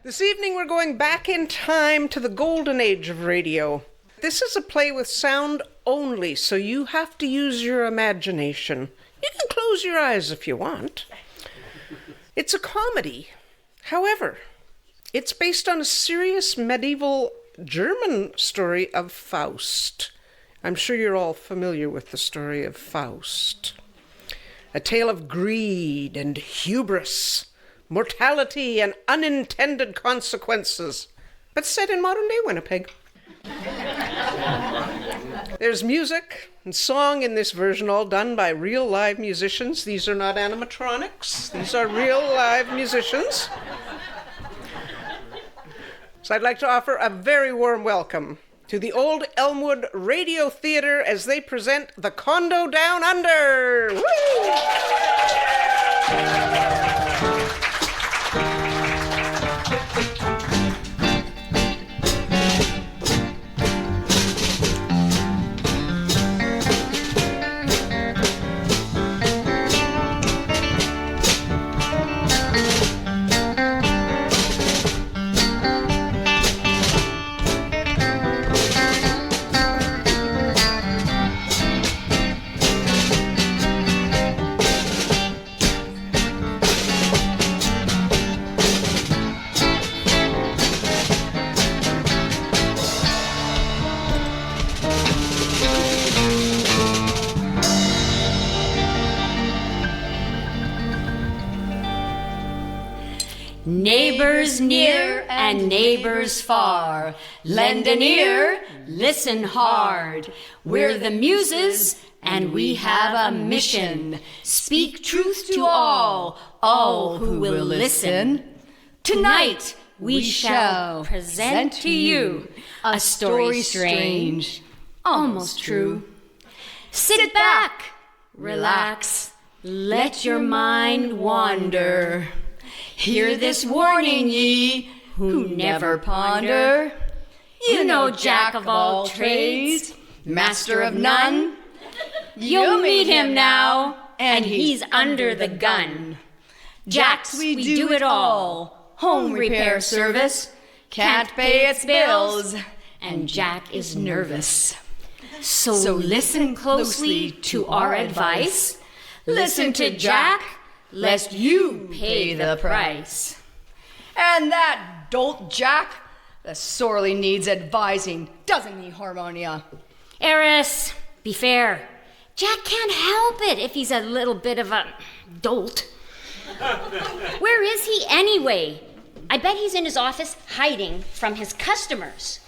This evening we're going back in time to the golden age of radio. This is a play with sound only, so you have to use your imagination. You can close your eyes if you want. It's a comedy. However, it's based on a serious medieval German story of Faust. I'm sure you're all familiar with the story of Faust. A tale of greed and hubris, mortality and unintended consequences, but set in modern-day Winnipeg. There's music and song in this version, all done by real live musicians. These are not animatronics. These are real live musicians. So I'd like to offer a very warm welcome to the Old Elmwood Radio Theatre as they present the Condo Down Under. Woo! Neighbors near and neighbors far, lend an ear, listen hard. We're the Muses, and we have a mission. Speak truth to all who will listen. Tonight we shall present to you a story strange, almost true. Sit back, relax, let your mind wander. Hear this warning, ye who never ponder. You know Jack of all trades, master of none. You'll meet him now, and he's under the gun. Jack's we do it all, home repair service, can't pay its bills, and Jack is nervous. So listen closely to our advice. Listen to Jack, lest you pay the price. And that dolt Jack, that sorely needs advising, doesn't he, Harmonia? Eris, be fair. Jack can't help it if he's a little bit of a dolt. Where is he anyway? I bet he's in his office hiding from his customers.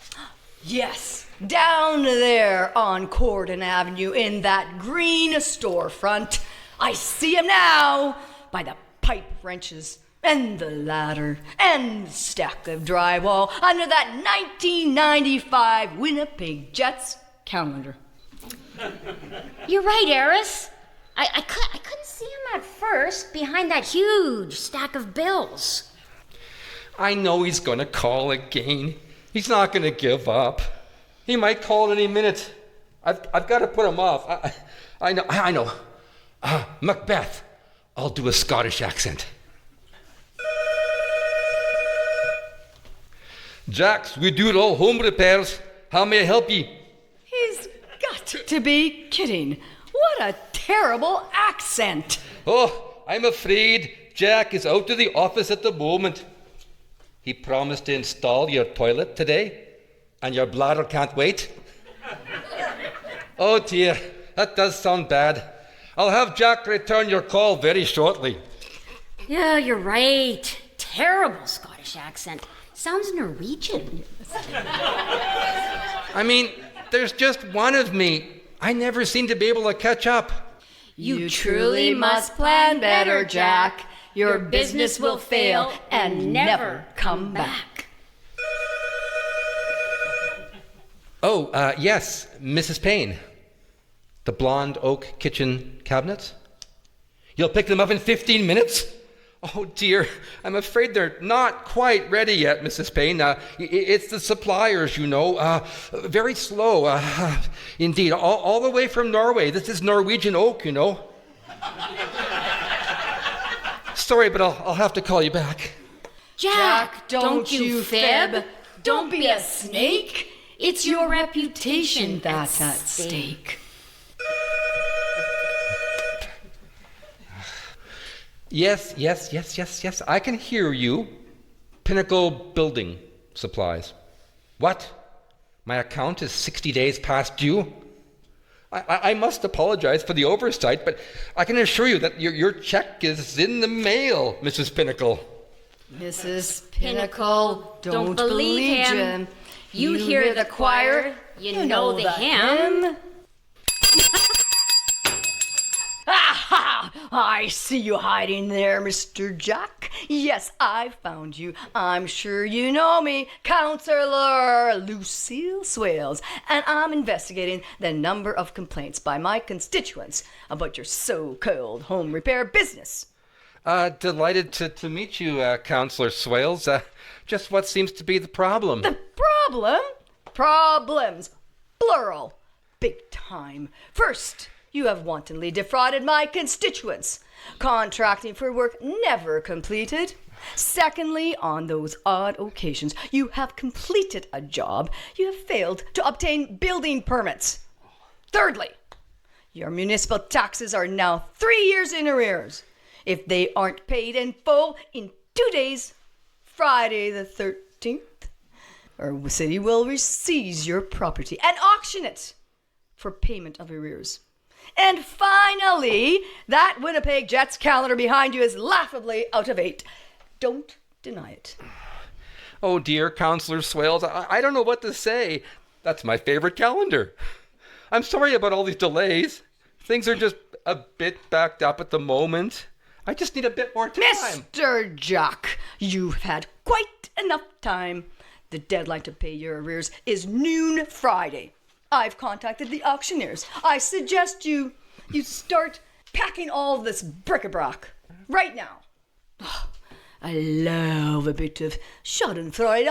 Yes, down there on Cordon Avenue in that green storefront. I see him now, by the pipe wrenches and the ladder and the stack of drywall under that 1995 Winnipeg Jets calendar. You're right, Eris. I couldn't see him at first behind that huge stack of bills. I know he's going to call again. He's not going to give up. He might call any minute. I've got to put him off. I know. Macbeth. I'll do a Scottish accent. Jacks, we do it all home repairs. How may I help ye? He's got to be kidding. What a terrible accent. Oh, I'm afraid Jack is out of the office at the moment. He promised to install your toilet today, and your bladder can't wait. Oh dear, that does sound bad. I'll have Jack return your call very shortly. Yeah, you're right. Terrible Scottish accent. Sounds Norwegian. I mean, there's just one of me. I never seem to be able to catch up. You truly must plan better, Jack. Your business will fail and never come back. Oh, yes, Mrs. Payne. The blonde oak kitchen cabinets? You'll pick them up in 15 minutes? Oh dear, I'm afraid they're not quite ready yet, Mrs. Payne. It's the suppliers, you know. Very slow, indeed. All the way from Norway. This is Norwegian oak, you know. Sorry, but I'll have to call you back. Jack, don't you fib. Don't be a snake. It's your reputation that's at stake. Yes. I can hear you. Pinnacle Building Supplies. What? My account is 60 days past due? I must apologize for the oversight, but I can assure you that your check is in the mail, Mrs. Pinnacle. Mrs. Pinnacle, don't believe him. You hear the choir, you know the hymn. Aha! I see you hiding there, Mr. Jack. Yes, I found you. I'm sure you know me, Counselor Lucille Swales, and I'm investigating the number of complaints by my constituents about your so-called home repair business. Delighted to meet you, Counselor Swales. Just what seems to be the problem? The problem? Problems. Plural. Big time. First, you have wantonly defrauded my constituents, contracting for work never completed. Secondly, on those odd occasions you have completed a job, you have failed to obtain building permits. Thirdly, your municipal taxes are now 3 years in arrears. If they aren't paid in full in 2 days, Friday the 13th, our city will seize your property and auction it for payment of arrears. And finally, that Winnipeg Jets calendar behind you is laughably out of 8. Don't deny it. Oh dear, Counselor Swales, I don't know what to say. That's my favorite calendar. I'm sorry about all these delays. Things are just a bit backed up at the moment. I just need a bit more time. Mr. Jack, you've had quite enough time. The deadline to pay your arrears is noon Friday. I've contacted the auctioneers. I suggest you start packing all this bric-a-brac right now. Oh, I love a bit of schadenfreude.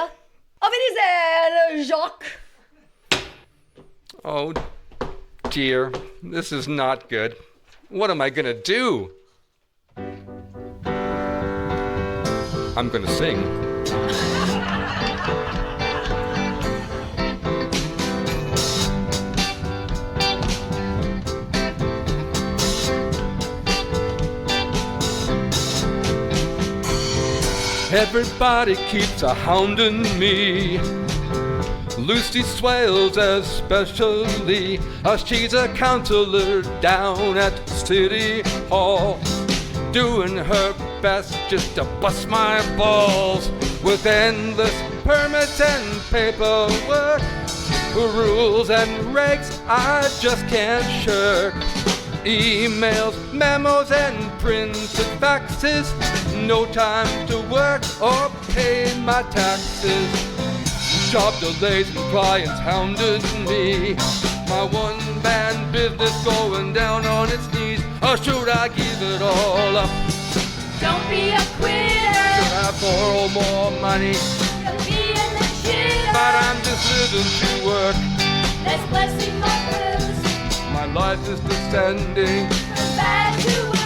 Auf Wiedersehen, Jacques. Oh dear, this is not good. What am I gonna do? I'm gonna sing. Everybody keeps a-hounding me, Lucy Swales especially, she's a counselor down at City Hall, doing her best just to bust my balls with endless permits and paperwork, rules and regs I just can't shirk. Emails, memos, and printed faxes. No time to work or pay my taxes. Job delays and clients hounded me. My one-man business going down on its knees. Or should I give it all up? Don't be a quitter. Should I borrow more money? Don't be in the shitter. But I'm just living to work. That's blessing my curse. My life is descending From bad to worse.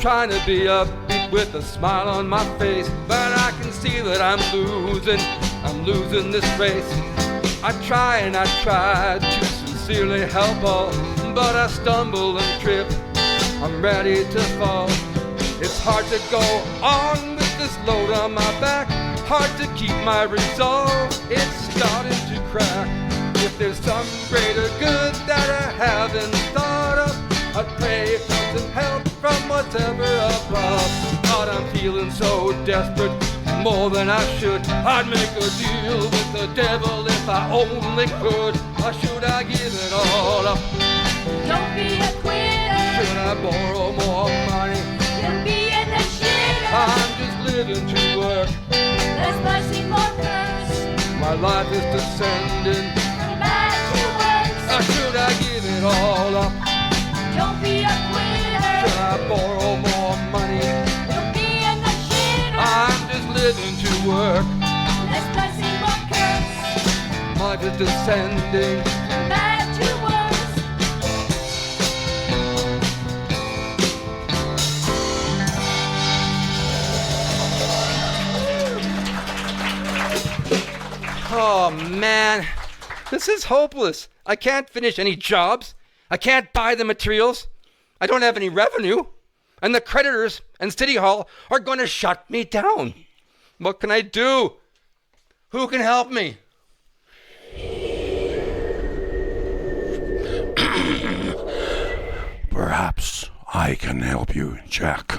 Trying to be upbeat with a smile on my face, but I can see that I'm losing this race. I try and I try to sincerely help all, but I stumble and trip, I'm ready to fall. It's hard to go on with this load on my back, hard to keep my resolve, it's starting to crack. If there's some greater good that I haven't thought of, I'd pray for some help from whatever above. God, I'm feeling so desperate, more than I should. I'd make a deal with the devil if I only could. Or should I give it all up? Don't be a quitter. Should I borrow more money? You'll be in the shitter. I'm just living to work. There's blessing more curse. My life is descending. From bad to worse. Or should I give it all up? Don't be a quitter. Should I borrow more money? You'll be in forbidden to work. Less blessing, more curse. Life is descending. Bad to worse. Oh, man. This is hopeless. I can't finish any jobs. I can't buy the materials. I don't have any revenue. And the creditors and City Hall are going to shut me down. What can I do? Who can help me? Perhaps I can help you, Jack.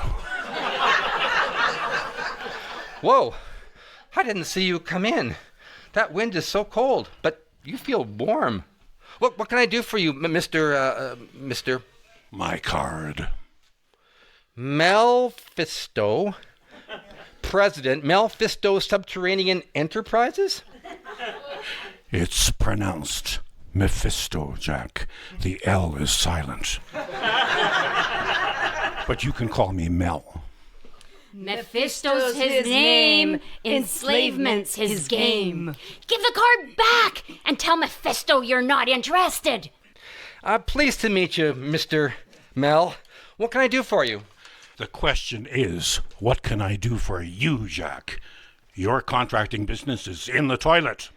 Whoa. I didn't see you come in. That wind is so cold, but you feel warm. What can I do for you, Mr. My card. Mephisto, President, Mephisto Subterranean Enterprises? It's pronounced Mephisto, Jack. The L is silent. But you can call me Mel. Mephisto's his name, enslavement's his game. Give the card back and tell Mephisto you're not interested. Pleased to meet you, Mr. Mel. What can I do for you? The question is, what can I do for you, Jack? Your contracting business is in the toilet.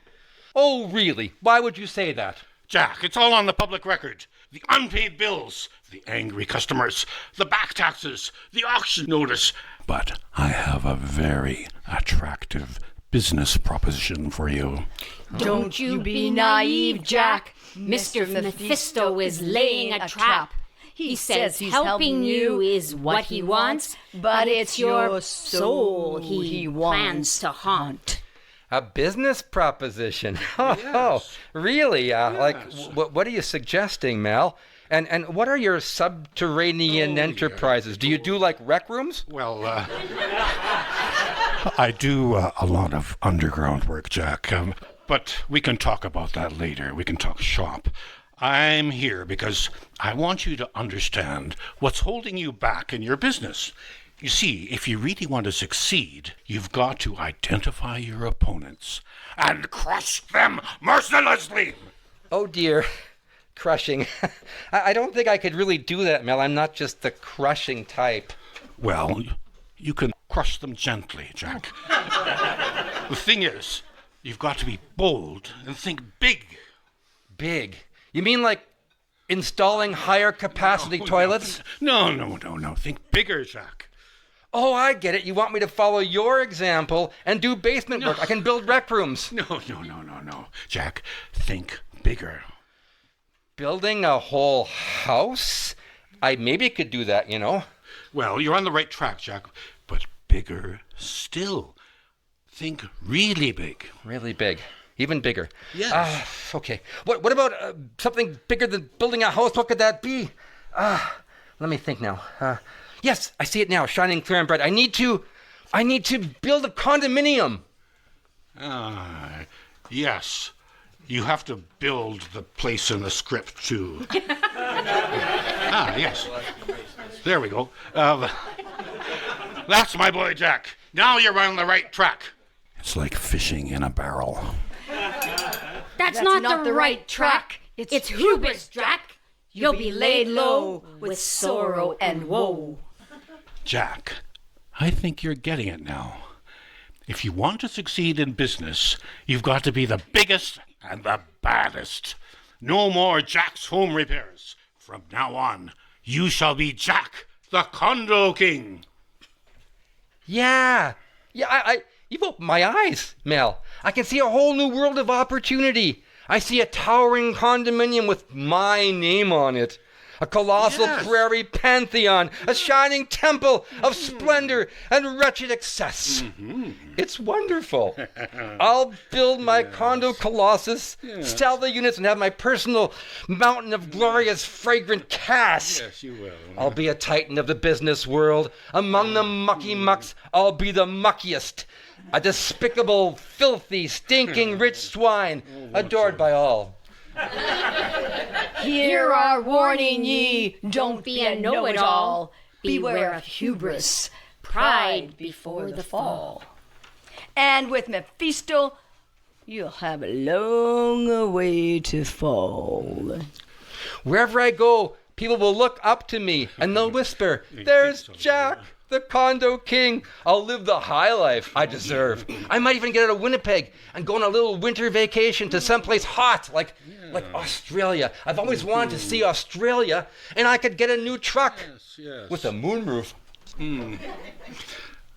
Oh, really? Why would you say that? Jack, it's all on the public record. The unpaid bills, the angry customers, the back taxes, the auction notice. But I have a very attractive business proposition for you. Don't you be naive, Jack. Mr. Mephisto is laying a trap. He says helping you is what he wants, but it's your soul he plans to haunt. A business proposition? Oh, really? What are you suggesting, Mel? And what are your subterranean enterprises? Do you do like rec rooms? Well, I do a lot of underground work, Jack. But we can talk about that later. We can talk shop. I'm here because I want you to understand what's holding you back in your business. You see, if you really want to succeed, you've got to identify your opponents and crush them mercilessly. Oh, dear. Crushing. I don't think I could really do that, Mel. I'm not just the crushing type. Well, you can crush them gently, Jack. The thing is, you've got to be bold and think big. Big? You mean like installing higher capacity toilets? No. Think bigger, Jack. Oh, I get it. You want me to follow your example and do basement work. I can build rec rooms. No. Jack, think bigger. Building a whole house? I maybe could do that, you know. Well, you're on the right track, Jack, but bigger still. Think really big. Really big. Even bigger. Yes. Okay. What about something bigger than building a house? What could that be? Let me think now. Yes, I see it now, shining clear and bright. I need to build a condominium. Yes. You have to build the place in the script, too. Yes. There we go. That's my boy, Jack. Now you're on the right track. It's like fishing in a barrel. That's not the right track. It's hubris, Jack. You'll be laid low with sorrow and woe. Jack, I think you're getting it now. If you want to succeed in business, you've got to be the biggest and the baddest. No more Jack's Home Repairs. From now on, you shall be Jack, the Condo King. Yeah, you've opened my eyes, Mel. I can see a whole new world of opportunity. I see a towering condominium with my name on it. A colossal prairie pantheon, a shining temple of splendor and wretched excess. It's wonderful. I'll build my condo colossus, sell the units, and have my personal mountain of glorious, fragrant cash. Yes, you will. I'll be a titan of the business world. Among the mucky mucks, I'll be the muckiest. A despicable, filthy, stinking, rich swine, adored by all. Hear our warning ye, don't be a know-it-all. Beware of hubris, Pride before the fall. And with Mephisto, you'll have a long way to fall. Wherever I go, people will look up to me and they'll whisper, "There's Jack, the Condo King. I'll live the high life I deserve. I might even get out of Winnipeg and go on a little winter vacation to someplace hot, like Australia. I've always wanted to see Australia, and I could get a new truck with a moonroof."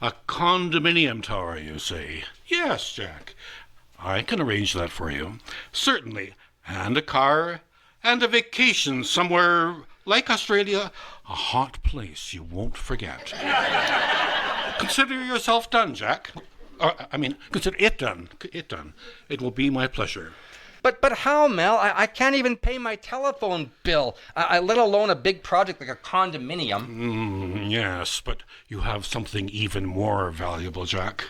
A condominium tower, you say? Yes, Jack. I can arrange that for you. Certainly. And a car, and a vacation somewhere like Australia, a hot place you won't forget. Consider yourself done, Jack. Consider it done. It will be my pleasure. But how, Mel? I can't even pay my telephone bill, let alone a big project like a condominium. Yes, but you have something even more valuable, Jack.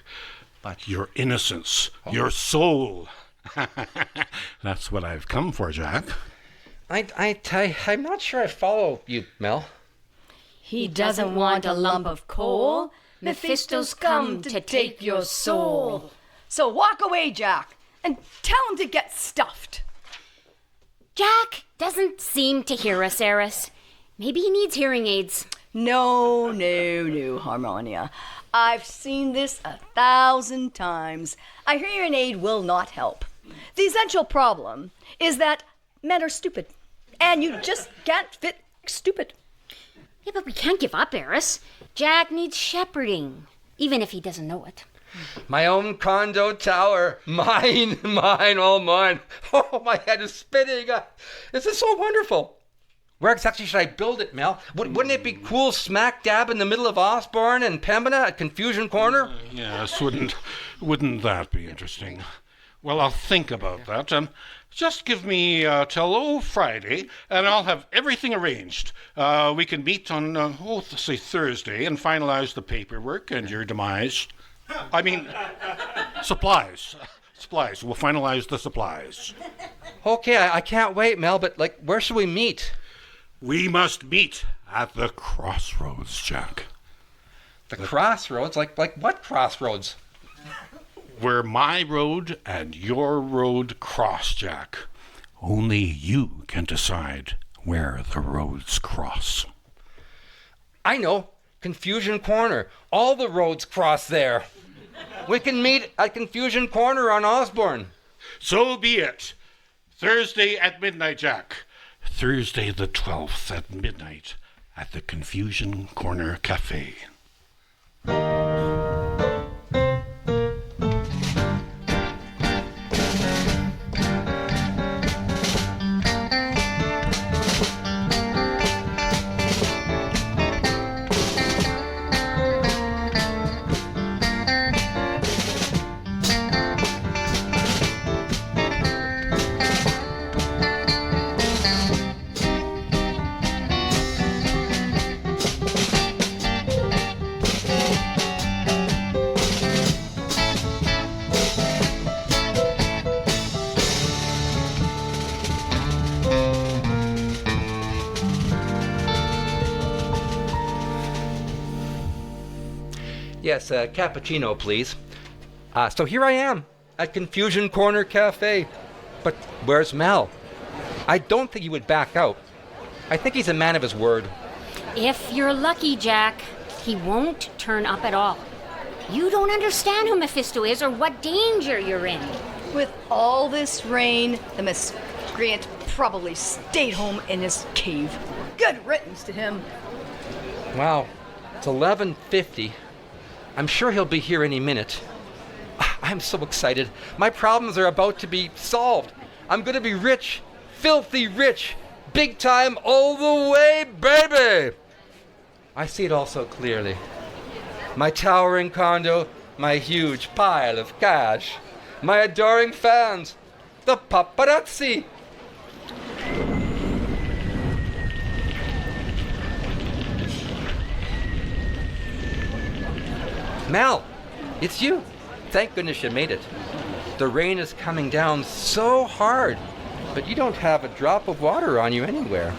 But your innocence, your soul. That's what I've come for, Jack. I'm not sure I follow you, Mel. He doesn't want a lump of coal. Mephisto's come to take your soul. So walk away, Jack, and tell him to get stuffed. Jack doesn't seem to hear us, Eris. Maybe he needs hearing aids. No, Harmonia. I've seen this 1,000 times. A hearing aid will not help. The essential problem is that men are stupid, and you just can't fit stupid. Yeah, but we can't give up, Eris. Jack needs shepherding, even if he doesn't know it. My own condo tower. Mine, all mine. Oh, my head is spinning. This is so wonderful. Where exactly should I build it, Mel? Wouldn't it be cool smack dab in the middle of Osborne and Pembina at Confusion Corner? Yes, wouldn't that be interesting? Well, I'll think about that. Just give me till Friday, and I'll have everything arranged. We can meet on, say Thursday, and finalize the paperwork and your demise. Supplies. We'll finalize the supplies. Okay, I can't wait, Mel, but, where should we meet? We must meet at the crossroads, Jack. The crossroads? Like what crossroads? Where my road and your road cross, Jack. Only you can decide where the roads cross. I know. Confusion Corner. All the roads cross there. We can meet at Confusion Corner on Osborne. So be it. Thursday at midnight, Jack. Thursday the 12th at midnight at the Confusion Corner Cafe. Yes, cappuccino, please. So here I am at Confusion Corner Cafe. But where's Mel? I don't think he would back out. I think he's a man of his word. If you're lucky, Jack, he won't turn up at all. You don't understand who Mephisto is or what danger you're in. With all this rain, the miscreant probably stayed home in his cave. Good riddance to him. Wow, it's 11:50. I'm sure he'll be here any minute. I'm so excited. My problems are about to be solved. I'm going to be rich, filthy rich, big time all the way, baby! I see it all so clearly. My towering condo, my huge pile of cash, my adoring fans, the paparazzi. Mel, it's you. Thank goodness you made it. The rain is coming down so hard, but you don't have a drop of water on you anywhere.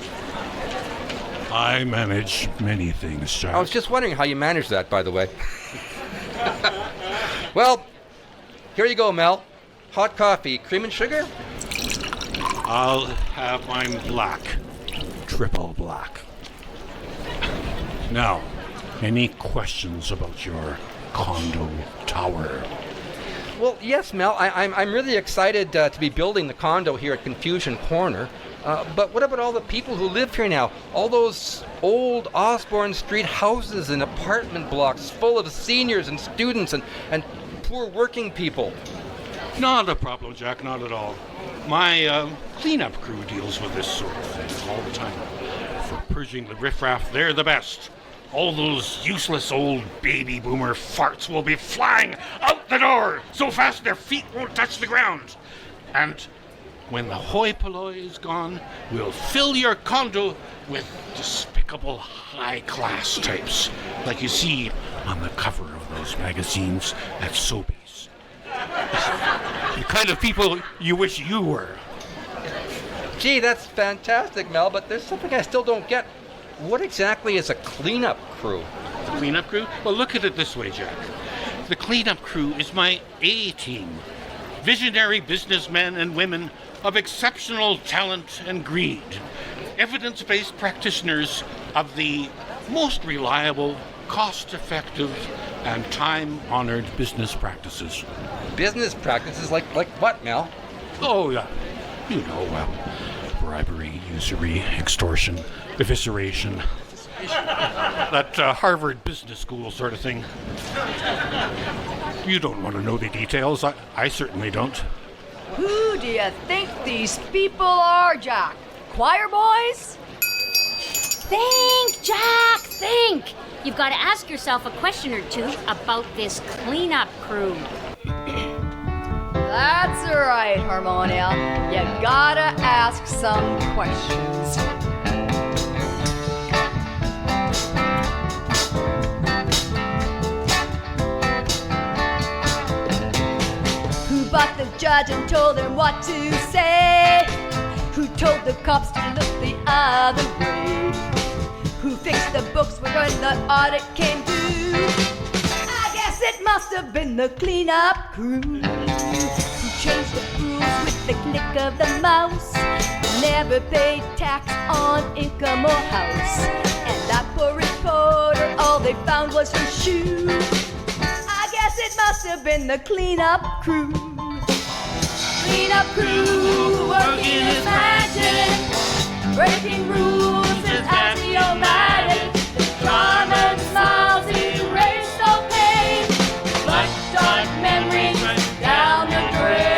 I manage many things, Jack. I was just wondering how you managed that, by the way. Well, Here you go, Mel. Hot coffee, cream and sugar? I'll have mine black. Triple black. Now, any questions about your condo tower? Well, yes, Mel. I'm really excited to be building the condo here at Confusion Corner. But what about all the people who live here now? All those old Osborne Street houses and apartment blocks full of seniors and students and poor working people. Not a problem, Jack, not at all. My cleanup crew deals with this sort of thing all the time. For purging the riffraff, they're the best. All those useless old baby boomer farts will be flying out the door so fast their feet won't touch the ground. And when the hoi polloi is gone, we'll fill your condo with despicable high-class types, like you see on the cover of those magazines at Sobeys. The kind of people you wish you were. Gee, that's fantastic, Mel, but there's something I still don't get. What exactly is a cleanup crew? The cleanup crew? Well, look at it this way, Jack. The cleanup crew is my A-team. Visionary businessmen and women of exceptional talent and greed. Evidence-based practitioners of the most reliable, cost-effective, and time-honored business practices. Business practices like what, Mel? Oh, yeah. You know, bribery, usury, extortion, evisceration. That Harvard Business School sort of thing. You don't want to know the details. I certainly don't. Who do you think these people are, Jack? Choir boys? Think, Jack, think! You've got to ask yourself a question or two about this cleanup crew. That's right, Harmonia. You gotta ask some questions. Who bought the judge and told him what to say? Who told the cops to look the other way? Who fixed the books when the audit came due? I guess it must have been the cleanup crew. Who changed the rules with the click of the mouse? Never paid tax on income or house. And that poor reporter, all they found was her shoe. I guess it must have been the cleanup crew. Cleanup crew, working is magic. Breaking rules is axiomatic. Charm and smiles erase all pain. Flush dark memories down the drain.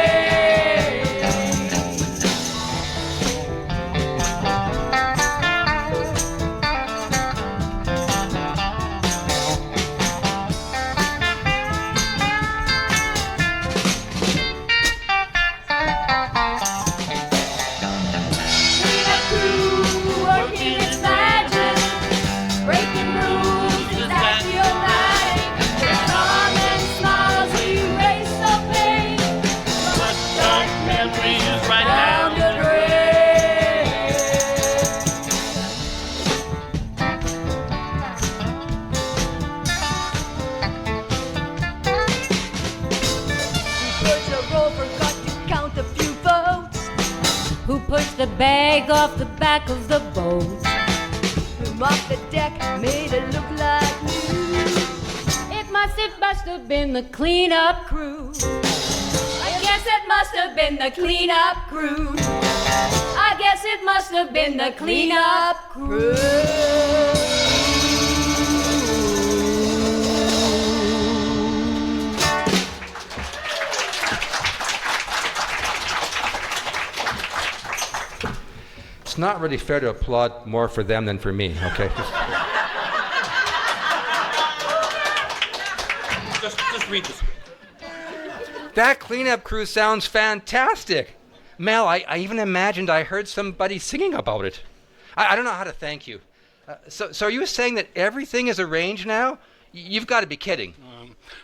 The bag off the back of the boat. Who mopped the deck, made it look like new. It must have been the cleanup crew. I guess it must have been the cleanup crew. I guess it must have been the cleanup crew. It's not really fair to applaud more for them than for me, okay? Just read this. That cleanup crew sounds fantastic. Mel, I even imagined I heard somebody singing about it. I don't know how to thank you. So are you saying that everything is arranged now? You've got to be kidding.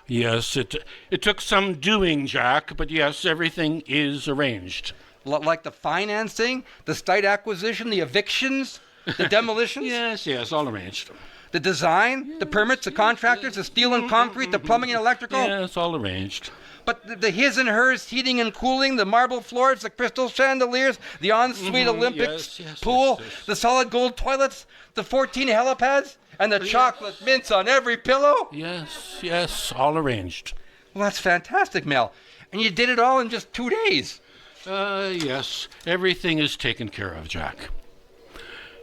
Yes, it took some doing, Jack, but yes, everything is arranged. Like the financing, the site acquisition, the evictions, the demolitions? Yes, all arranged. The design, the permits, the contractors, the steel and concrete, the plumbing and electrical. Yeah, it's all arranged. But the his and hers heating and cooling, the marble floors, the crystal chandeliers, the ensuite Olympics pool, the solid gold toilets, the 14 helipads, and the chocolate mints on every pillow? Yes, all arranged. Well, that's fantastic, Mel. And you did it all in just 2 days. Yes, everything is taken care of, Jack.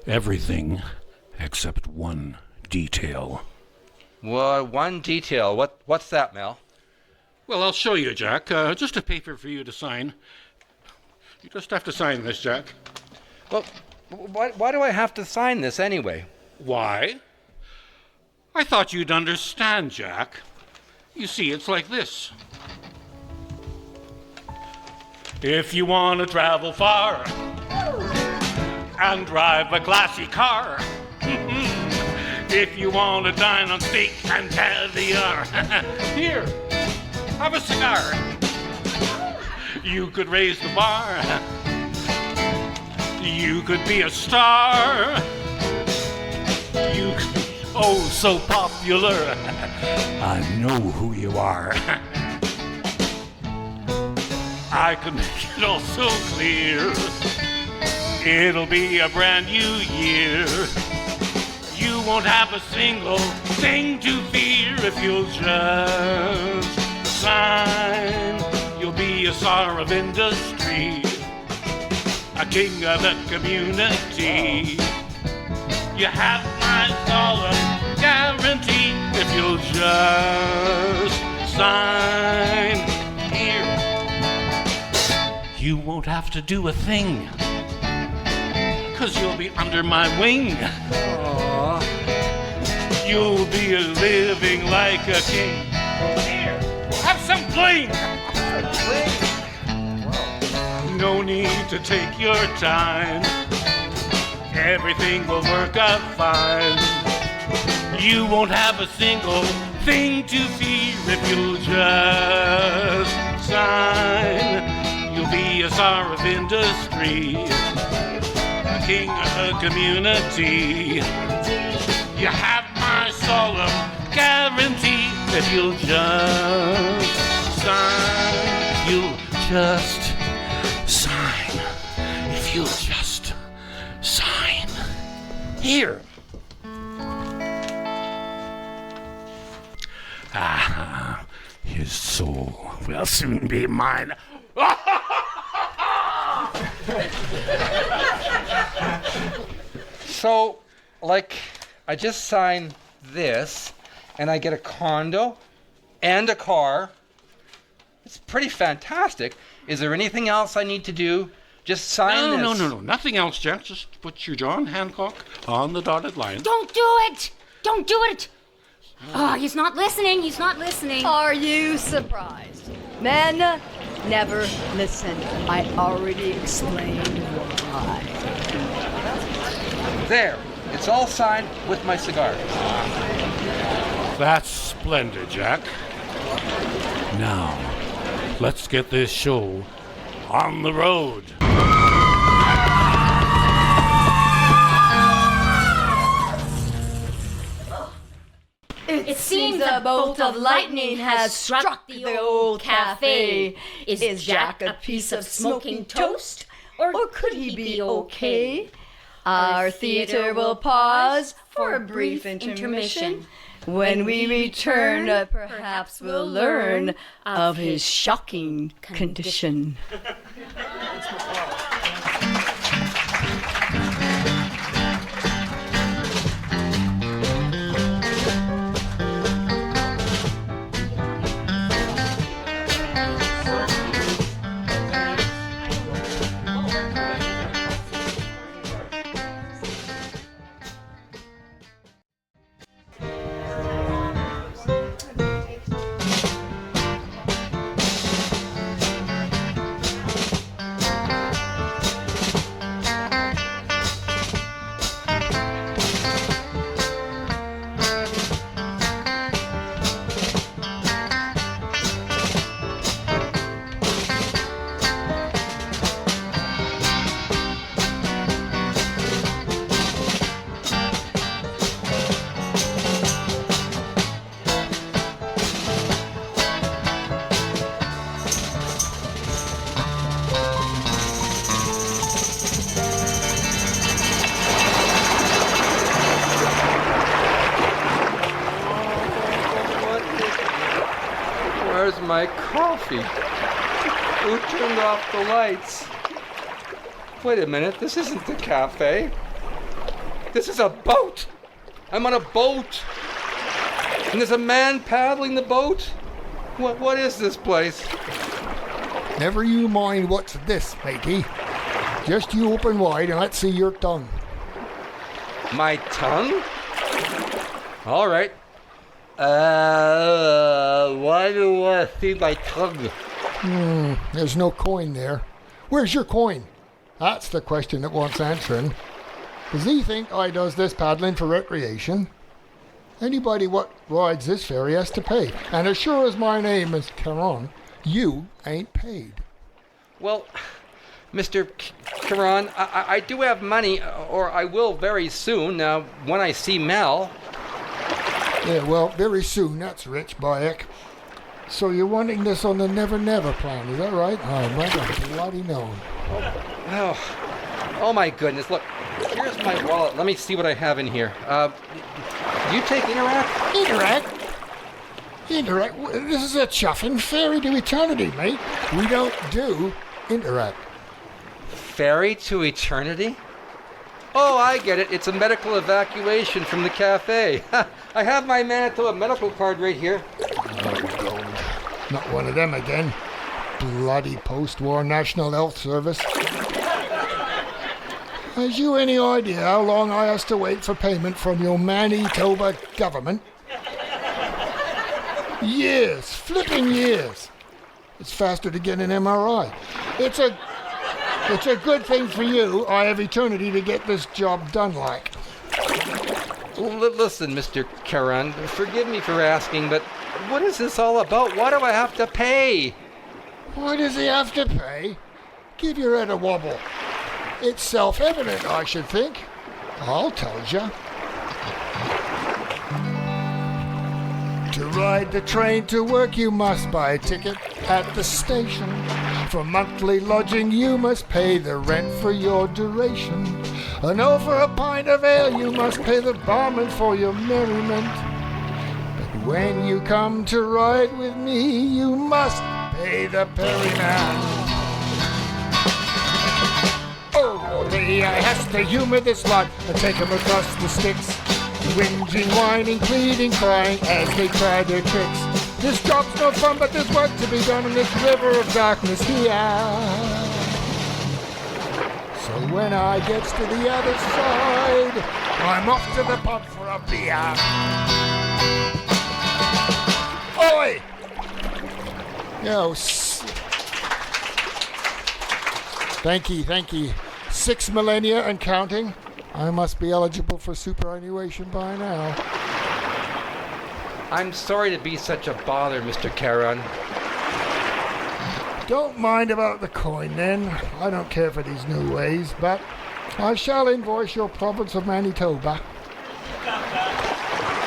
Everything except one detail. Well, one detail. What's that, Mel? Well, I'll show you, Jack. Just a paper for you to sign. You just have to sign this, Jack. Well, why do I have to sign this anyway? Why? I thought you'd understand, Jack. You see, it's like this. If you want to travel far and drive a classy car, if you want to dine on steak and caviar, here, have a cigar. You could raise the bar. You could be a star. You could be oh so popular. I know who you are. I could make it all so clear. It'll be a brand new year. You won't have a single thing to fear if you'll just sign. You'll be a star of industry, a king of the community. You have my solemn guarantee if you'll just sign here. You won't have to do a thing, 'cause you'll be under my wing. Aww. You'll be living like a king. Here, have some bling. No need to take your time. Everything will work out fine. You won't have a single thing to fear if you'll just sign. You'll be a star of industry, a king of the community. You have my solemn guarantee if you'll just sign. You'll just sign. If you'll just sign. Here. Ah, his soul will soon be mine. So, like, I just sign this, and I get a condo and a car. It's pretty fantastic. Is there anything else I need to do? Just sign this. No. Nothing else, Jack. Just put your John Hancock on the dotted line. Don't do it! Don't do it! Oh, he's not listening. He's not listening. Are you surprised? Men never listen. I already explained why. There. It's all signed with my cigar. That's splendid, Jack. Now, let's get this show on the road. It seems a bolt of lightning has struck the old cafe. Is Jack a piece of smoking toast? Or could he be okay? Our theater will pause for a brief intermission. When we return, perhaps we'll learn of his shocking condition. Where's my coffee? Who turned off the lights? Wait a minute, this isn't the cafe. This is a boat. I'm on a boat. And there's a man paddling the boat. What is this place? Never you mind what's this, matey. Just you open wide and let's see your tongue. My tongue? All right. Why do I see my tongue? There's no coin there. Where's your coin? That's the question that wants answering. Does he think I does this paddling for recreation? Anybody what rides this ferry has to pay. And as sure as my name is Charon, you ain't paid. Well, Mr. Charon, I do have money, or I will very soon, when I see Mel. Yeah, well, very soon, that's rich, Bayek. So you're wanting this on the Never Never plan, is that right? Oh, my God, bloody known. Oh my goodness, look, here's my wallet. Let me see what I have in here. Do you take Interact? Interact? This is a chuffing ferry to eternity, mate. We don't do Interact. Ferry to eternity? Oh, I get it. It's a medical evacuation from the cafe. I have my Manitoba medical card right here. Oh, not one of them again. Bloody post-war National Health Service. Has you any idea how long I has to wait for payment from your Manitoba government? Years, flipping years. It's faster to get an MRI. It's a good thing for you. I have eternity to get this job done like. Listen, Mr. Charon, forgive me for asking, but what is this all about? Why do I have to pay? Why does he have to pay? Give your head a wobble. It's self-evident, I should think. I'll tell you. To ride the train to work, you must buy a ticket at the station. For monthly lodging, you must pay the rent for your duration. And over a pint of ale, you must pay the barman for your merriment. But when you come to ride with me, you must pay the ferryman. Oh, he has to humor this lot and take him across the sticks. Whinging, whining, pleading, crying as they try their tricks. This job's no fun, but there's work to be done in this river of darkness here. So when I gets to the other side, I'm off to the pub for a beer. Oi! Yo, thank you. 6 millennia and counting. I must be eligible for superannuation by now. I'm sorry to be such a bother, Mr. Charon. Don't mind about the coin, then. I don't care for these new ways, but I shall invoice your province of Manitoba.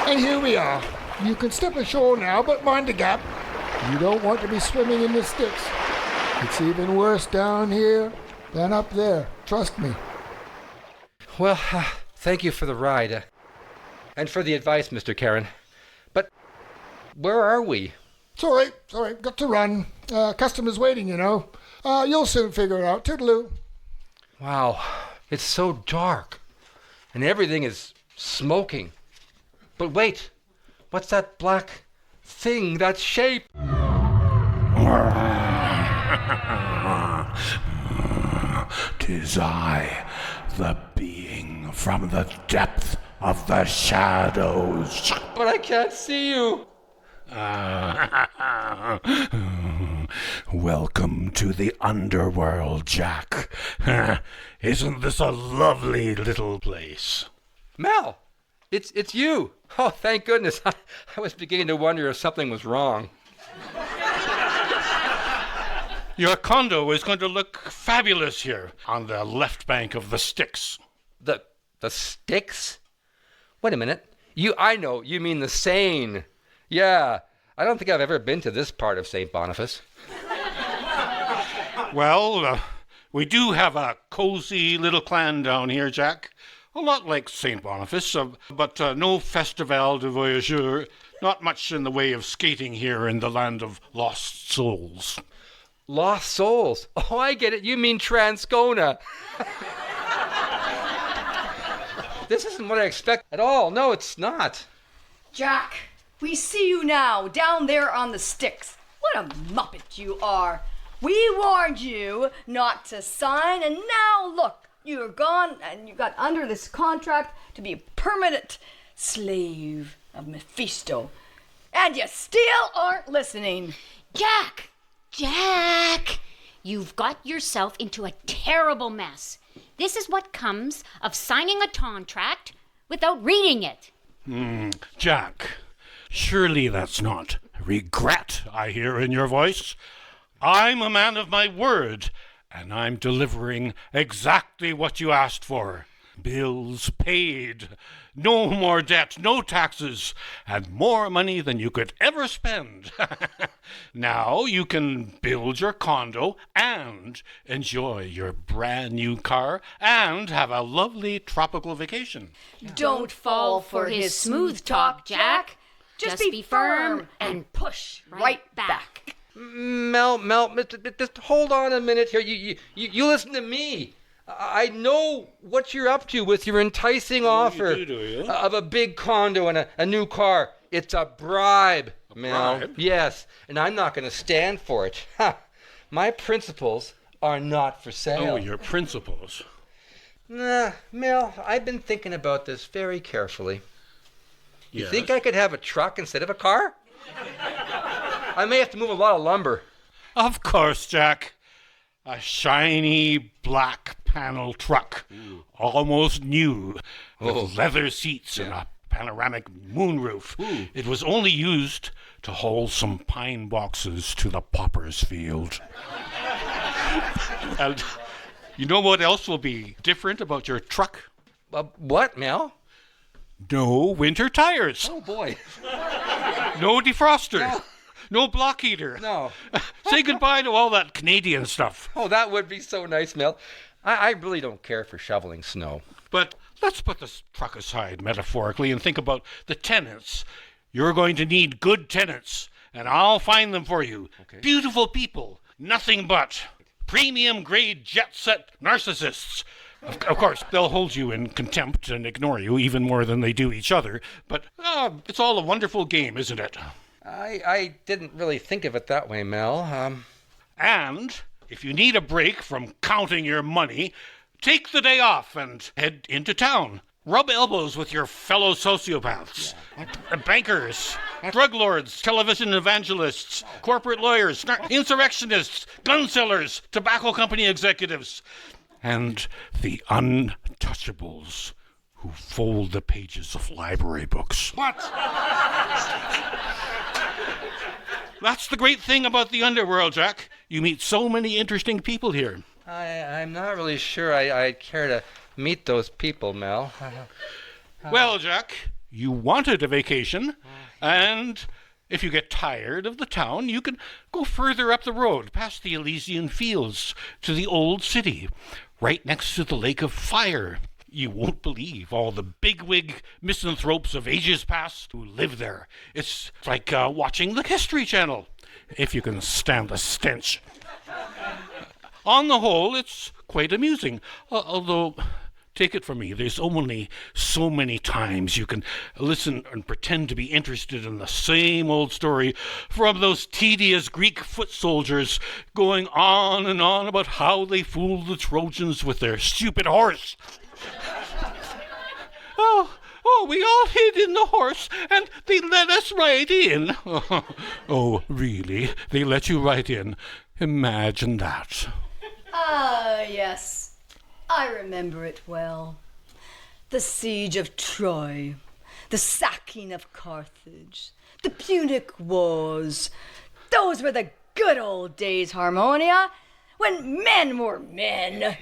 And here we are. You can step ashore now, but mind the gap. You don't want to be swimming in the sticks. It's even worse down here than up there. Trust me. Well, thank you for the ride. And for the advice, Mr. Charon. But where are we? It's all right. Got to run. Customers waiting, you know. You'll soon figure it out. Toodaloo. Wow, it's so dark. And everything is smoking. But wait, what's that black thing, that shape? 'Tis I, the being from the depth of the shadows. But I can't see you. Welcome to the underworld, Jack. Isn't this a lovely little place? Mel, it's you. Oh, thank goodness. I was beginning to wonder if something was wrong. Your condo is going to look fabulous here on the left bank of the Styx. The Styx? Wait a minute. I know, you mean the Seine. Yeah, I don't think I've ever been to this part of St. Boniface. Well, we do have a cozy little clan down here, Jack. A lot like St. Boniface, but no Festival de Voyageurs. Not much in the way of skating here in the land of lost souls. Lost souls? Oh, I get it. You mean Transcona. This isn't what I expect at all. No, it's not. Jack, we see you now, down there on the sticks. What a muppet you are. We warned you not to sign, and now look, you're gone, and you got under this contract to be a permanent slave of Mephisto. And you still aren't listening. Jack! Jack! You've got yourself into a terrible mess. This is what comes of signing a contract without reading it. Jack, surely that's not regret I hear in your voice. I'm a man of my word, and I'm delivering exactly what you asked for. Bills paid, no more debt, no taxes, and more money than you could ever spend. Now you can build your condo and enjoy your brand new car and have a lovely tropical vacation. Don't fall for his smooth talk, Jack. Just be firm and push right back. Mel, just hold on a minute here. You listen to me. I know what you're up to with your enticing offer you do you? Of a big condo and a new car. It's a bribe, Mel. Bribe? Yes, and I'm not going to stand for it. Ha! My principles are not for sale. Oh, your principles. Nah, Mel, I've been thinking about this very carefully. You Yes. think I could have a truck instead of a car? I may have to move a lot of lumber. Of course, Jack. A shiny black panel truck, almost new, with leather seats and a panoramic moonroof. It was only used to haul some pine boxes to the pauper's field. And you know what else will be different about your truck? What, Mel? No winter tires. Oh, boy. No defroster. No block heater. No. Say goodbye to all that Canadian stuff. Oh, that would be so nice, Mel. I really don't care for shoveling snow. But let's put this truck aside metaphorically and think about the tenants. You're going to need good tenants, and I'll find them for you. Okay. Beautiful people, nothing but premium grade jet set narcissists. Of course, they'll hold you in contempt and ignore you even more than they do each other, but it's all a wonderful game, isn't it? I didn't really think of it that way, Mel. And if you need a break from counting your money, take the day off and head into town. Rub elbows with your fellow sociopaths, bankers, drug lords, television evangelists, corporate lawyers, insurrectionists, gun sellers, tobacco company executives, and the untouchables who fold the pages of library books. What? That's the great thing about the underworld, Jack. You meet so many interesting people here. I'm not really sure I'd care to meet those people, Mel. Well, Jack, you wanted a vacation, and if you get tired of the town, you can go further up the road, past the Elysian Fields, to the old city, right next to the Lake of Fire. You won't believe all the bigwig misanthropes of ages past who live there. It's like watching the History Channel, if you can stand the stench. On the whole, it's quite amusing, although, take it from me, there's only so many times you can listen and pretend to be interested in the same old story from those tedious Greek foot soldiers going on and on about how they fooled the Trojans with their stupid horse. Oh, we all hid in the horse, and they let us right in. Oh, really? They let you right in? Imagine that. Ah, yes. I remember it well. The siege of Troy, the sacking of Carthage, the Punic Wars. Those were the good old days, Harmonia, when men were men.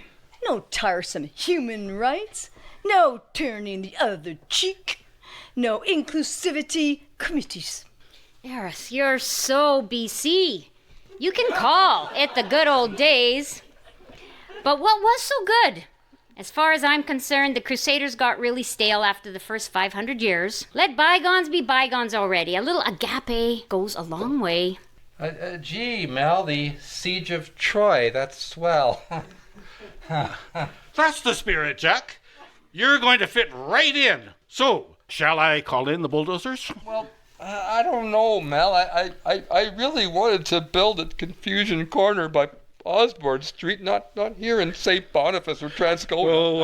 No tiresome human rights, no turning the other cheek, no inclusivity committees. Eris, you're so BC. You can call it the good old days. But what was so good? As far as I'm concerned, the Crusaders got really stale after the first 500 years. Let bygones be bygones already. A little agape goes a long way. Gee, Mel, the Siege of Troy, that's swell. That's the spirit, Jack. You're going to fit right in. So, shall I call in the bulldozers? Well, I don't know, Mel. I really wanted to build at Confusion Corner by Osborne Street, not here in St. Boniface or Transcona. Oh,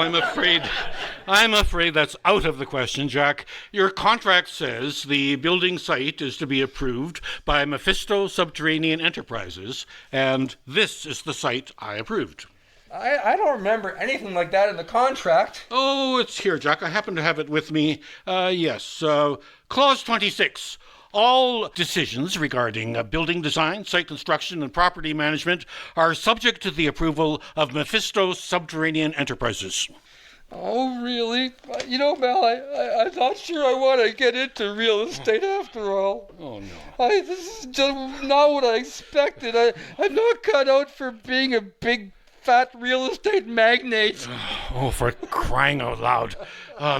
I'm afraid that's out of the question, Jack. Your contract says the building site is to be approved by Mephisto Subterranean Enterprises, and this is the site I approved. I don't remember anything like that in the contract. Oh, it's here, Jack. I happen to have it with me. Yes. Clause 26. All decisions regarding building design, site construction, and property management are subject to the approval of Mephisto Subterranean Enterprises. Oh, really? You know, Mel, I'm not sure I want to get into real estate after all. Oh, no. This is just not what I expected. I'm not cut out for being a big, fat real estate magnate. Oh, for crying out loud.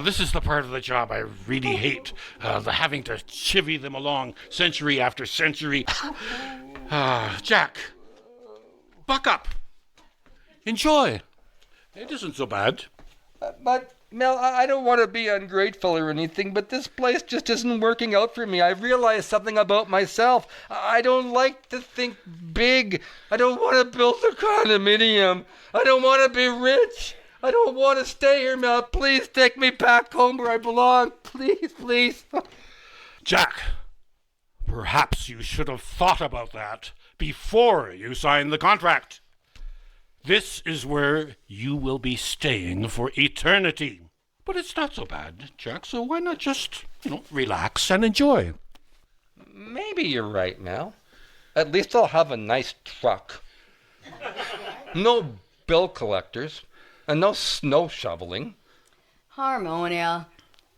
This is the part of the job I really hate. The having to chivvy them along century after century. Jack, buck up. Enjoy. It isn't so bad. But, Mel, I don't want to be ungrateful or anything, but this place just isn't working out for me. I've realized something about myself. I don't like to think big. I don't want to build a condominium. I don't want to be rich. I don't want to stay here, Mel. Please take me back home where I belong. Please, please. Jack, perhaps you should have thought about that before you signed the contract. This is where you will be staying for eternity. But it's not so bad, Jack, so why not just, relax and enjoy? Maybe you're right, Mel. At least I'll have a nice truck. No bill collectors. And no snow shoveling. Harmonia,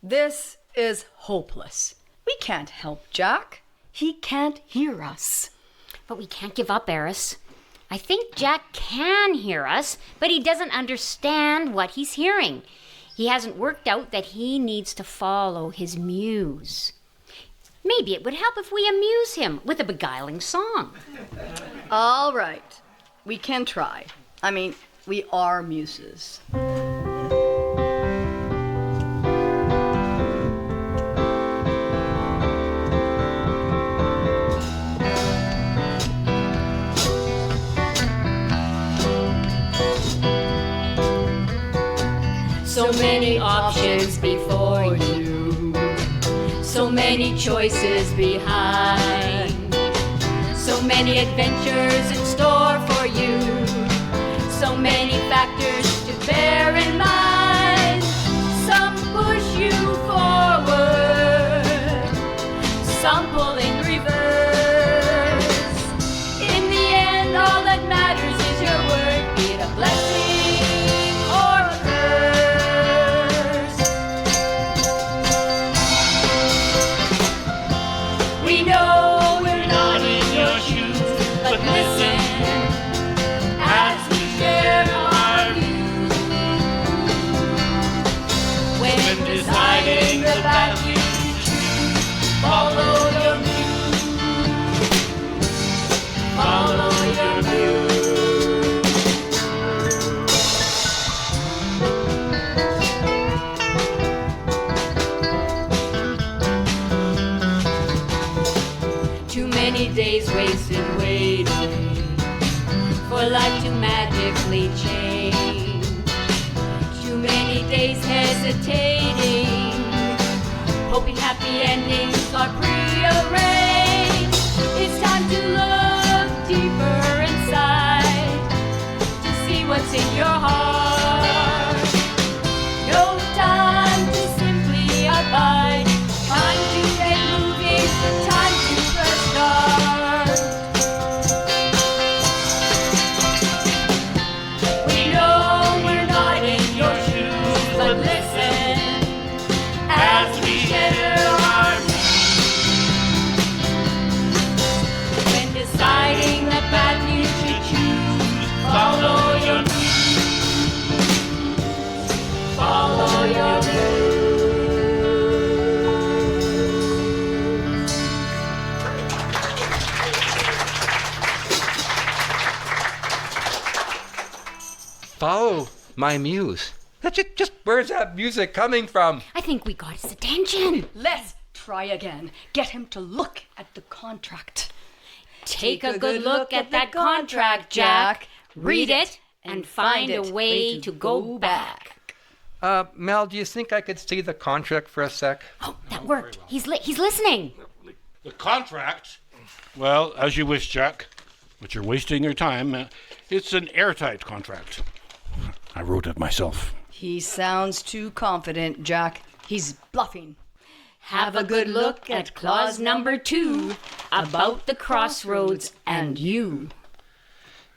this is hopeless. We can't help Jack. He can't hear us. But we can't give up, Eris. I think Jack can hear us, but he doesn't understand what he's hearing. He hasn't worked out that he needs to follow his muse. Maybe it would help if we amuse him with a beguiling song. All right. We can try. We are muses. So many options before you, so many choices behind, so many adventures in store for you. So many factors to bear in mind. Some push you forward, some pulling reverse. In the end, all that matters is your word, be it a blessing or a curse. We know we're not in your shoes, but listen. Deciding the path you choose, follow your muse, follow your muse. Too many days wasted waiting for life to magically change. Too many days hesitating, hoping happy endings are prearranged. It's time to look deeper inside to see what's in your heart. No time to simply abide, time to get moving, time to press start. We know we're not in your shoes, but listen as we share our when deciding the path you should choose, follow your muse, Follow my muse. Where's that music coming from? I think we got his attention. Let's try again. Get him to look at the contract. Take a good look at that contract, Jack. Read it and find a way to go back. Mel, do you think I could see the contract for a sec? Oh, that worked. He's listening. The contract? Well, as you wish, Jack. But you're wasting your time. It's an airtight contract. I wrote it myself. He sounds too confident, Jack. He's bluffing. Have a good look at clause number 2 about the crossroads and you.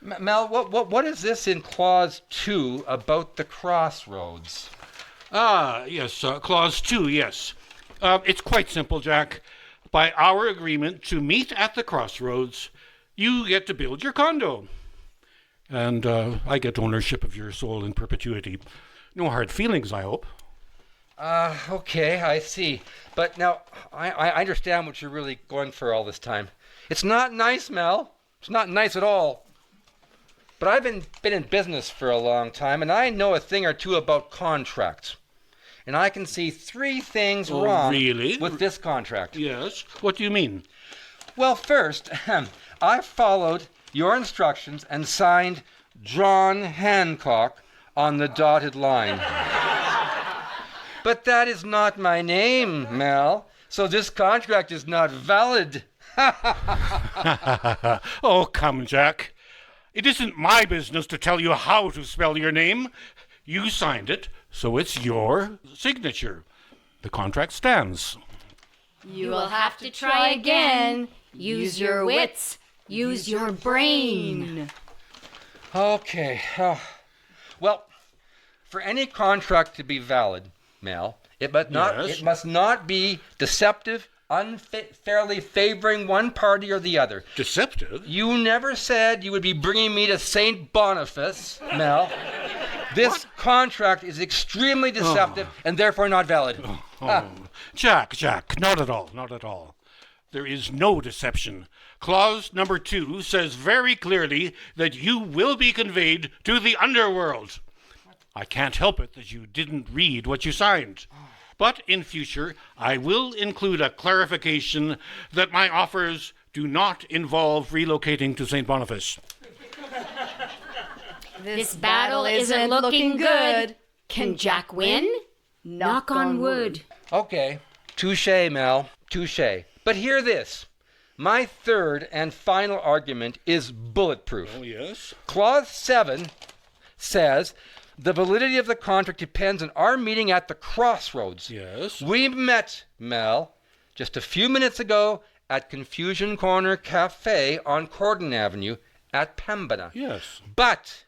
Mel, what is this in clause 2 about the crossroads? Yes, clause 2, yes. It's quite simple, Jack. By our agreement to meet at the crossroads, you get to build your condo. And I get ownership of your soul in perpetuity. No hard feelings, I hope. Okay, I see. But now, I understand what you're really going for all this time. It's not nice, Mel. It's not nice at all. But I've been in business for a long time, and I know a thing or two about contracts. And I can see 3 things wrong with this contract. Yes? What do you mean? Well, first, I followed your instructions and signed John Hancock on the dotted line. But that is not my name, Mel. So this contract is not valid. Oh, come, Jack. It isn't my business to tell you how to spell your name. You signed it, so it's your signature. The contract stands. You will have to try again. Use your wits. Use your brain. Okay. Well, for any contract to be valid, Mel, it must not be deceptive, unfairly favoring one party or the other. Deceptive? You never said you would be bringing me to St. Boniface, Mel. This contract is extremely deceptive and therefore not valid. Jack, not at all, not at all. There is no deception. Clause number 2 says very clearly that you will be conveyed to the underworld. I can't help it that you didn't read what you signed. But in future, I will include a clarification that my offers do not involve relocating to St. Boniface. This battle isn't looking good. Can Jack win? Knock on wood. Okay. Touché, Mel. Touché. But hear this. My third and final argument is bulletproof. Oh, yes? Clause 7 says the validity of the contract depends on our meeting at the crossroads. Yes? We met, Mel, just a few minutes ago at Confusion Corner Cafe on Cordon Avenue at Pembina. Yes. But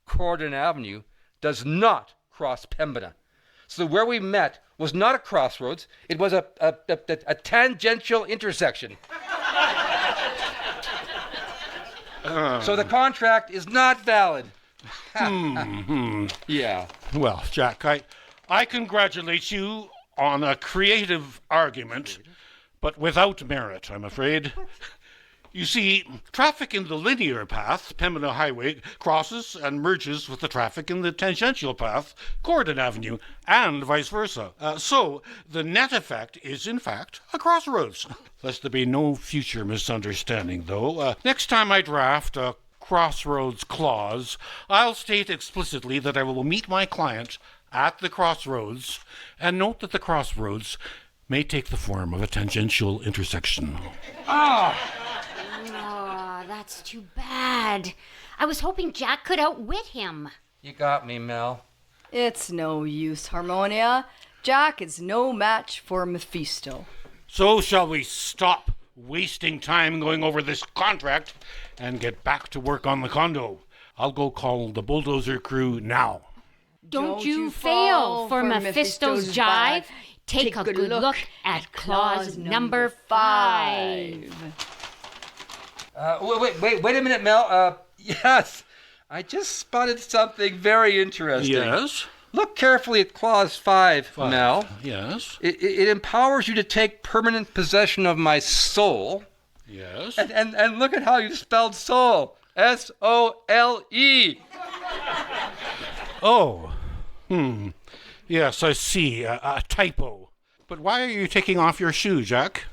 Cordon Avenue does not cross Pembina. So where we met was not a crossroads, it was a tangential intersection. So the contract is not valid. Yeah. Well, Jack, I congratulate you on a creative argument, but without merit, I'm afraid. You see, traffic in the linear path, Pembina Highway, crosses and merges with the traffic in the tangential path, Gordon Avenue, and vice versa. So the net effect is, in fact, a crossroads. Lest there be no future misunderstanding, though, next time I draft a crossroads clause, I'll state explicitly that I will meet my client at the crossroads, and note that the crossroads may take the form of a tangential intersection. That's too bad. I was hoping Jack could outwit him. You got me, Mel. It's no use, Harmonia. Jack is no match for Mephisto. So shall we stop wasting time going over this contract and get back to work on the condo? I'll go call the bulldozer crew now. Don't you fail for Mephisto's jive. Take a good look at clause number 5. Wait a minute, Mel. Yes, I just spotted something very interesting. Yes? Look carefully at clause 5, Mel. Yes? It empowers you to take permanent possession of my soul. Yes? And look at how you spelled soul. S-O-L-E. Oh. Yes, I see. A typo. But why are you taking off your shoe, Jack?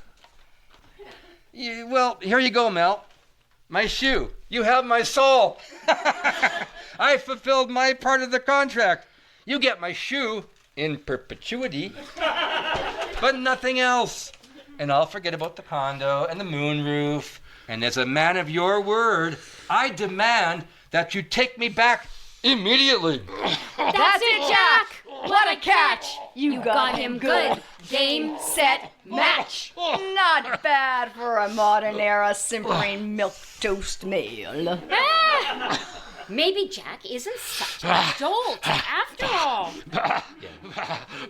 Well, here you go, Mel. My shoe. You have my soul. I fulfilled my part of the contract. You get my shoe in perpetuity, but nothing else. And I'll forget about the condo and the moonroof. And as a man of your word, I demand that you take me back immediately. That's it, Jack! What a catch! You Got him good. Game, set, match. Not bad for a modern era simpering milk toast male. Maybe Jack isn't such a dolt after all.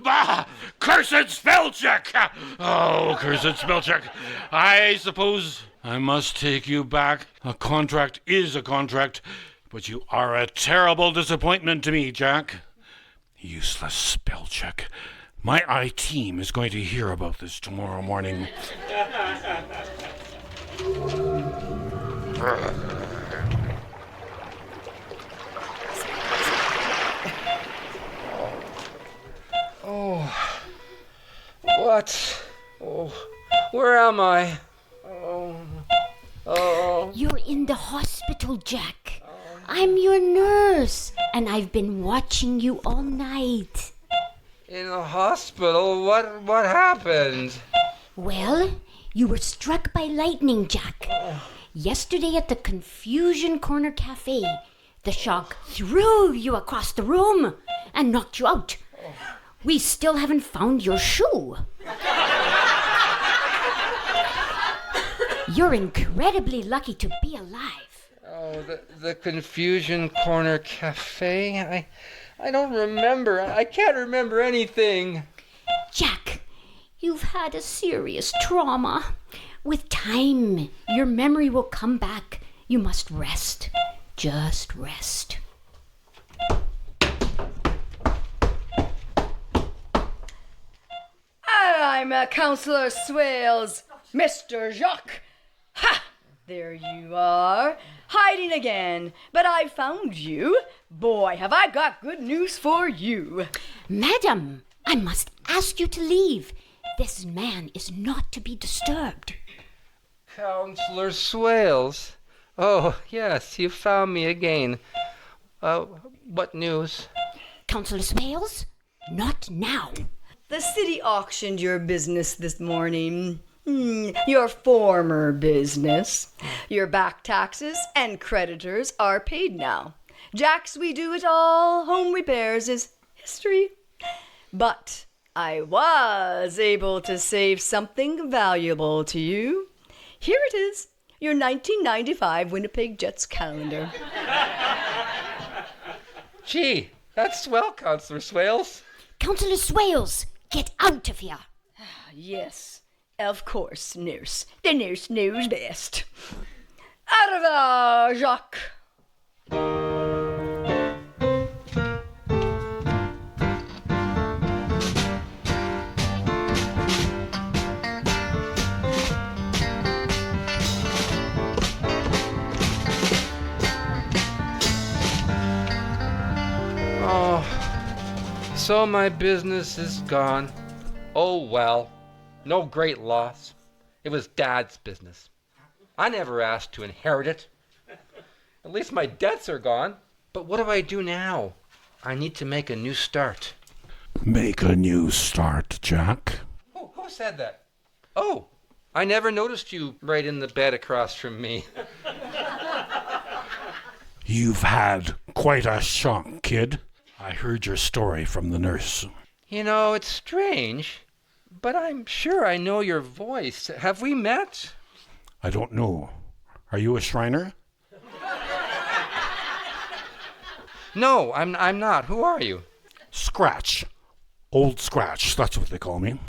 Bah! Cursed spell check! Oh, cursed spell check. I suppose I must take you back. A contract is a contract, but you are a terrible disappointment to me, Jack. Useless spell check. My I-team is going to hear about this tomorrow morning. Oh, what? Oh, where am I? Oh. You're in the hospital, Jack. I'm your nurse, and I've been watching you all night. In the hospital? What happened? Well, you were struck by lightning, Jack. Yesterday at the Confusion Corner Cafe, the shock threw you across the room and knocked you out. We still haven't found your shoe. You're incredibly lucky to be alive. Oh, the Confusion Corner Cafe? I don't remember. I can't remember anything. Jack, you've had a serious trauma. With time, your memory will come back. You must rest. Just rest. I'm Councillor Swales, Mr. Jacques. Ha! There you are, hiding again. But I found you. Boy, have I got good news for you. Madam, I must ask you to leave. This man is not to be disturbed. Councillor Swales. Oh, yes, you found me again. What news? Councillor Swales, not now. The city auctioned your business this morning. Your former business. Your back taxes and creditors are paid now. Jack's We Do It All Home Repairs is history. But I was able to save something valuable to you. Here it is, your 1995 Winnipeg Jets calendar. Gee, that's swell, Councillor Swales. Councillor Swales, get out of here. Yes, of course, nurse. The nurse knows best. Au revoir, Jacques. So my business is gone. Oh well, no great loss. It was Dad's business. I never asked to inherit it. At least my debts are gone. But what do I do now? I need to make a new start. Make a new start, Jack. Who said that? Oh, I never noticed you right in the bed across from me. You've had quite a shock, kid. I heard your story from the nurse. You know, it's strange, but I'm sure I know your voice. Have we met? I don't know. Are you a Shriner? No, I'm not. Who are you? Scratch. Old Scratch, that's what they call me.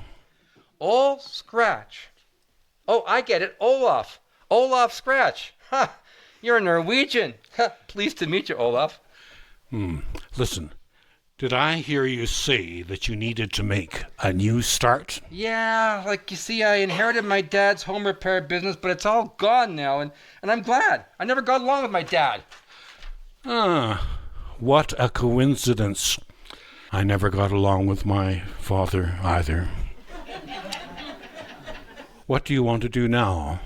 Old Scratch. Oh, I get it. Olaf. Olaf Scratch. Ha! You're Norwegian. Ha! Pleased to meet you, Olaf. Listen, did I hear you say that you needed to make a new start? Yeah, like you see, I inherited my dad's home repair business, but it's all gone now, and I'm glad. I never got along with my dad. what a coincidence. I never got along with my father either. What do you want to do now?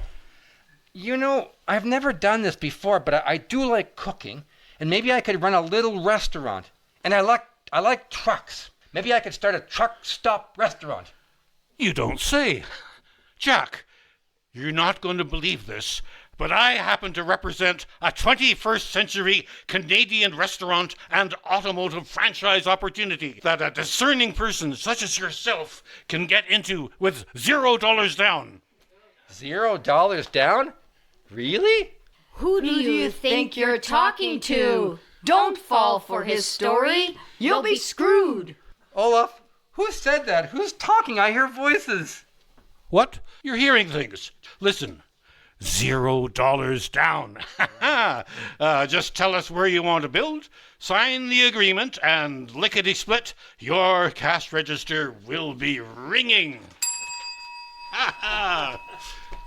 You know, I've never done this before, but I do like cooking, and maybe I could run a little restaurant. And I like trucks. Maybe I could start a truck stop restaurant. You don't say. Jack, you're not going to believe this, but I happen to represent a 21st century Canadian restaurant and automotive franchise opportunity that a discerning person such as yourself can get into with $0 down. $0 down? Really? Who do you think you're talking to? Don't fall for his story. You'll be screwed. Olaf, who said that? Who's talking? I hear voices. What? You're hearing things. Listen. $0 down. Just tell us where you want to build, sign the agreement, and lickety-split, your cash register will be ringing.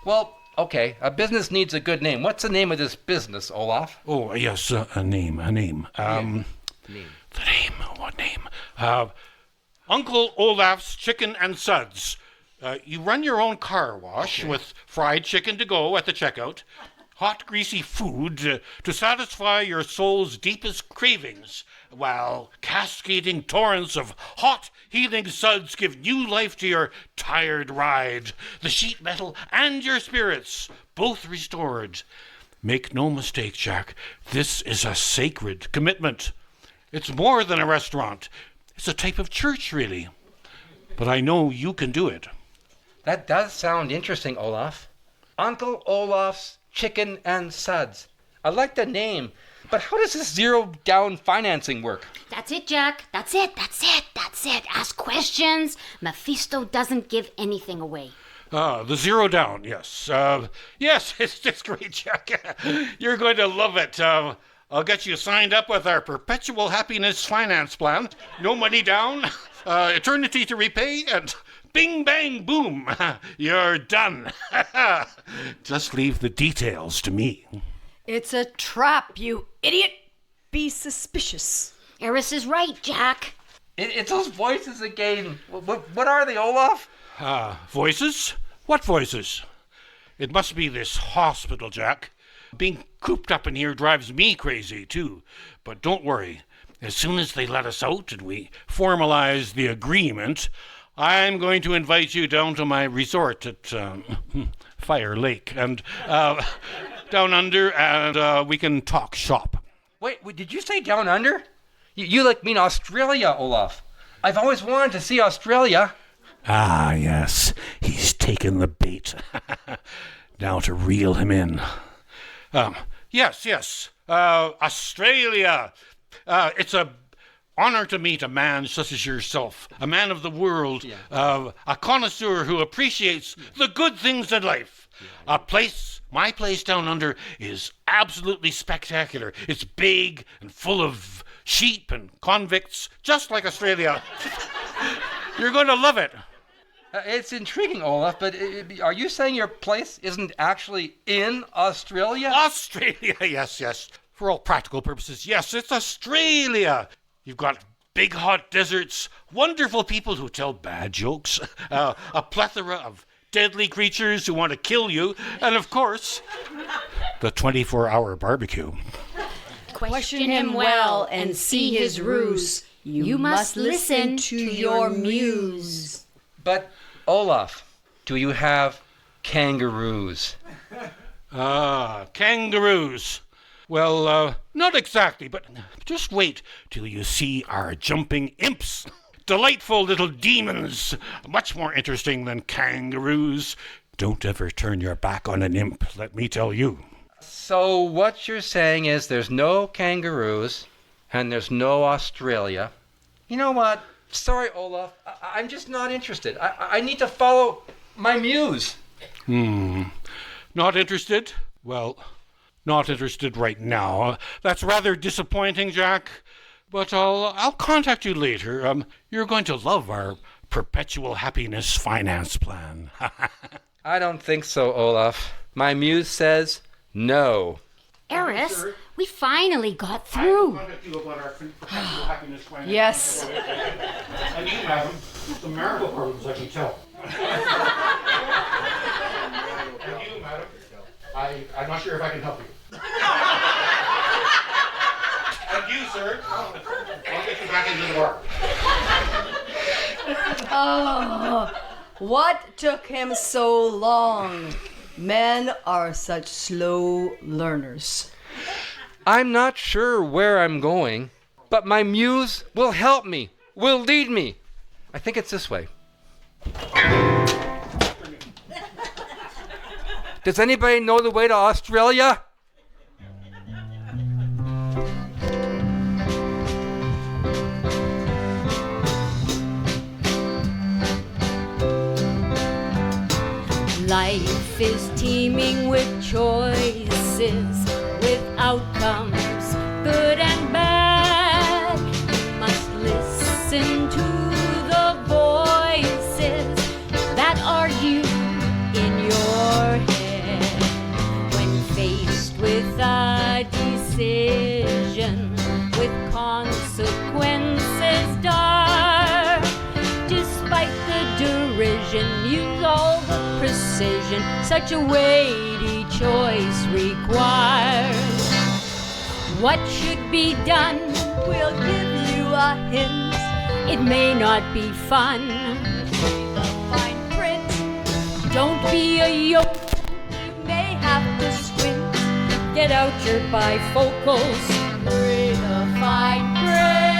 Well, okay, a business needs a good name. What's the name of this business, Olaf? Oh, yes, a name. Name. The name, what name? Uncle Olaf's Chicken and Suds. You run your own car wash with fried chicken to go at the checkout, hot, greasy food to satisfy your soul's deepest cravings, while cascading torrents of hot, healing suds give new life to your tired ride, the sheet metal and your spirits, both restored. Make no mistake, Jack, this is a sacred commitment. It's more than a restaurant. It's a type of church, really. But I know you can do it. That does sound interesting, Olaf. Uncle Olaf's Chicken and Suds. I like the name, but how does this zero-down financing work? That's it, Jack. That's it. Ask questions. Mephisto doesn't give anything away. The zero down, yes. Yes, it's great, Jack. You're going to love it. I'll get you signed up with our perpetual happiness finance plan. No money down, eternity to repay, and bing, bang, boom. You're done. Just leave the details to me. It's a trap, you idiot. Be suspicious. Eris is right, Jack. It's those voices again. What are they, Olaf? Voices? What voices? It must be this hospital, Jack. Being cooped up in here drives me crazy, too. But don't worry. As soon as they let us out and we formalize the agreement, I'm going to invite you down to my resort at Fire Lake and down under, and we can talk shop. Wait, did you say down under? You like mean Australia, Olaf. I've always wanted to see Australia. Ah, yes. He's taken the bait. Now to reel him in. Yes. Australia. It's a honor to meet a man such as yourself, a man of the world, a connoisseur who appreciates the good things in life. My place down under is absolutely spectacular. It's big and full of sheep and convicts, just like Australia. You're going to love it. It's intriguing, Olaf, but are you saying your place isn't actually in Australia? Australia, yes. For all practical purposes, yes, it's Australia. You've got big hot deserts, wonderful people who tell bad jokes, a plethora of deadly creatures who want to kill you, and of course, the 24-hour barbecue. Question him well and see his ruse. You must listen to your muse. But, Olaf, do you have kangaroos? Kangaroos. Well, not exactly, but just wait till you see our jumping imps. Delightful little demons. Much more interesting than kangaroos. Don't ever turn your back on an imp, let me tell you. So what you're saying is there's no kangaroos and there's no Australia. You know what? Sorry, Olaf. I'm just not interested. I need to follow my muse. Not interested? Well, not interested right now. That's rather disappointing, Jack. But I'll contact you later. You're going to love our perpetual happiness finance plan. I don't think so, Olaf. My muse says no. Eris, we finally got through. Yes. And you, madam, the marital problems, I can tell. And you, madam, I'm not sure if I can help you. And you, sir, I'll get you back into the bar. Oh, what took him so long? Men are such slow learners. I'm not sure where I'm going, but my muse will help me, will lead me. I think it's this way. Does anybody know the way to Australia? Life is teeming with choices, with outcomes, good and bad. You must listen to the voices that argue in your head. When faced with a decision, with consequences dire, despite the derision, use all the precision such a weighty choice requires. What should be done? We'll give you a hint. It may not be fun. Read the fine print. Don't be a yoke. You may have to squint. Get out your bifocals. Read the fine print.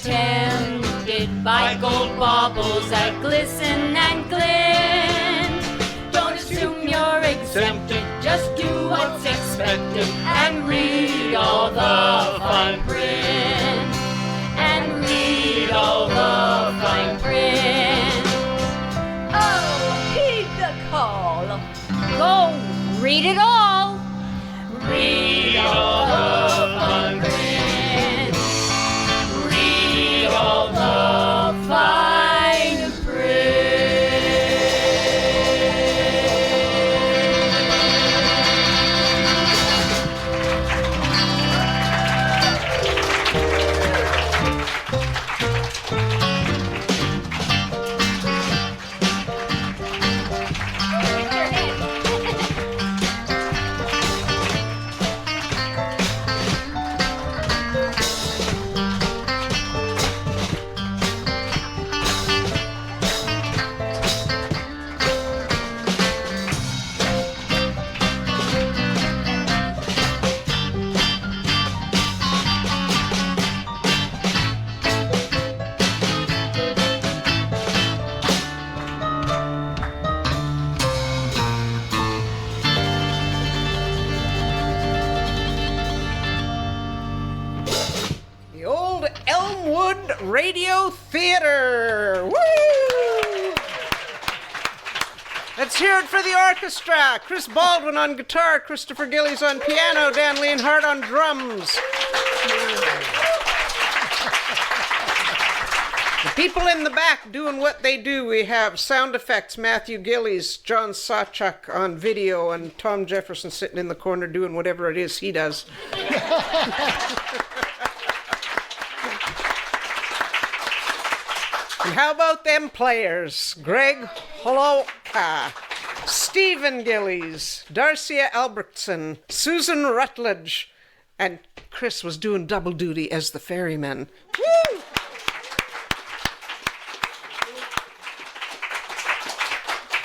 Tempted by gold baubles that glisten and glint. Don't assume you're exempted, just do what's expected and read all the fine print. And read all the fine print. Oh, heed the call. Go, read it all. Read all the fine print. All the fine Elmwood Radio Theater. Woo! Let's hear it for the orchestra. Chris Baldwin on guitar, Christopher Gillies on piano, Dan Leonhart on drums. The people in the back doing what they do. We have sound effects, Matthew Gillies, John Sawchuk on video, and Tom Jefferson sitting in the corner doing whatever it is he does. And how about them players? Greg Holowka, Stephen Gillies, Darcia Albrechtson, Susan Rutledge, and Kris was doing double duty as the ferryman. Woo!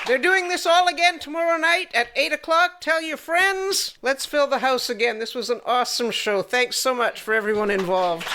They're doing this all again tomorrow night at 8 o'clock. Tell your friends. Let's fill the house again. This was an awesome show. Thanks so much for everyone involved.